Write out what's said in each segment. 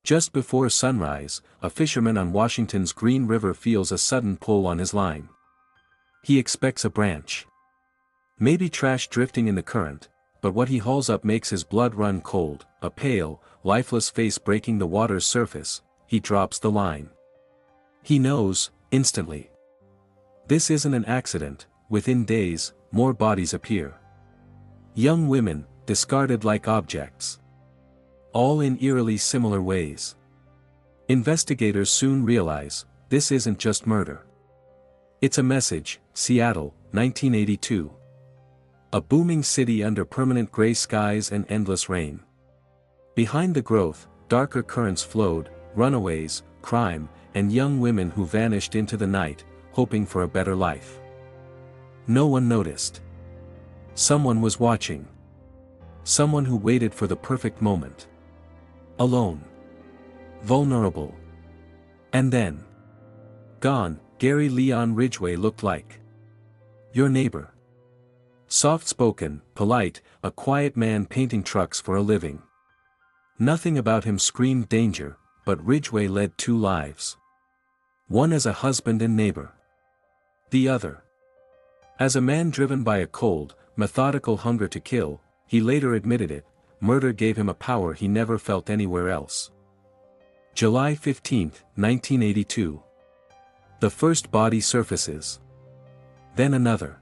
Just before sunrise, a fisherman on Washington's Green River feels a sudden pull on his line. He expects a branch. Maybe trash drifting in the current, but what he hauls up makes his blood run cold, a pale, lifeless face breaking the water's surface. He drops the line. He knows, instantly. This isn't an accident. Within days, more bodies appear. Young women, discarded like objects. All in eerily similar ways. Investigators soon realize, this isn't just murder. It's a message. Seattle, 1982. A booming city under permanent gray skies and endless rain. Behind the growth, darker currents flowed, runaways, crime, and young women who vanished into the night, hoping for a better life. No one noticed. Someone was watching. Someone who waited for the perfect moment. Alone. Vulnerable. And then. Gone. Gary Ridgway looked like your neighbor. Soft-spoken, polite, a quiet man painting trucks for a living. Nothing about him screamed danger, but Ridgway led two lives. One as a husband and neighbor. The other as a man driven by a cold, methodical hunger to kill. He later admitted it. Murder gave him a power he never felt anywhere else. July 15, 1982. The first body surfaces. Then another.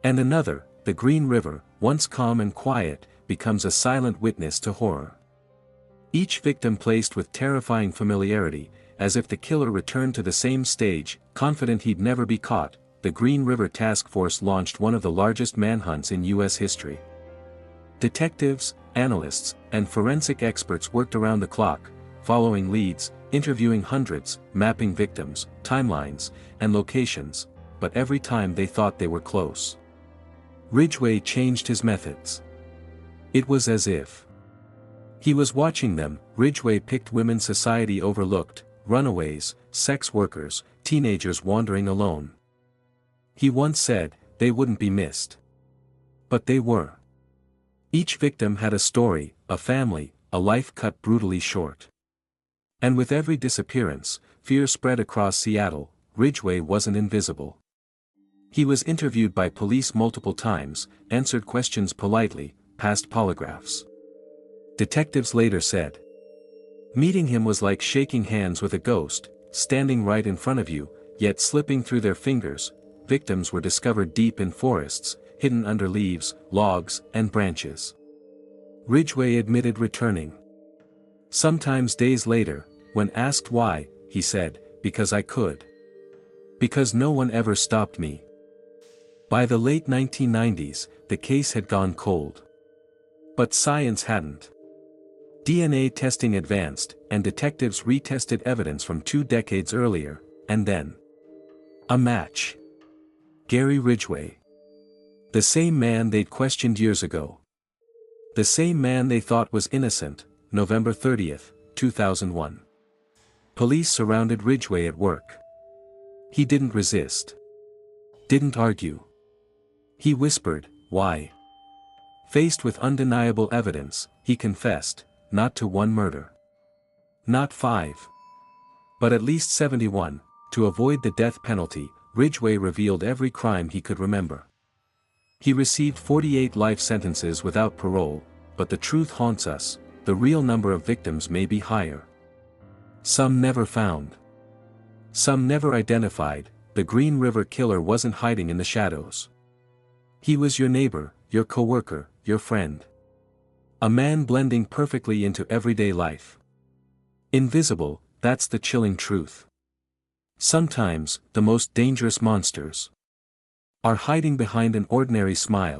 And another. The Green River, once calm and quiet, becomes a silent witness to horror. Each victim placed with terrifying familiarity, as if the killer returned to the same stage, confident he'd never be caught. The Green River Task Force launched one of the largest manhunts in U.S. history. Detectives, analysts, and forensic experts worked around the clock, following leads, interviewing hundreds, mapping victims, timelines, and locations, but every time they thought they were close, Ridgway changed his methods. It was as if he was watching them. Ridgway picked women society overlooked, runaways, sex workers, teenagers wandering alone. He once said, they wouldn't be missed. But they were. Each victim had a story, a family, a life cut brutally short. And with every disappearance, fear spread across Seattle. Ridgway wasn't invisible. He was interviewed by police multiple times, answered questions politely, passed polygraphs. Detectives later said, meeting him was like shaking hands with a ghost, standing right in front of you, yet slipping through their fingers. Victims were discovered deep in forests, hidden under leaves, logs, and branches. Ridgway admitted returning. Sometimes days later, when asked why, he said, because I could. Because no one ever stopped me. By the late 1990s, the case had gone cold. But science hadn't. DNA testing advanced, and detectives retested evidence from 2 decades earlier, and then a match. Gary Ridgway. The same man they'd questioned years ago. The same man they thought was innocent. November 30, 2001. Police surrounded Ridgway at work. He didn't resist. Didn't argue. He whispered, why? Faced with undeniable evidence, he confessed, not to one murder. Not 5. But at least 71. To avoid the death penalty, Ridgway revealed every crime he could remember. He received 48 life sentences without parole, but the truth haunts us. The real number of victims may be higher. Some never found. Some never identified. The Green River Killer wasn't hiding in the shadows. He was your neighbor, your coworker, your friend. A man blending perfectly into everyday life. Invisible, that's the chilling truth. Sometimes, the most dangerous monsters are hiding behind an ordinary smile.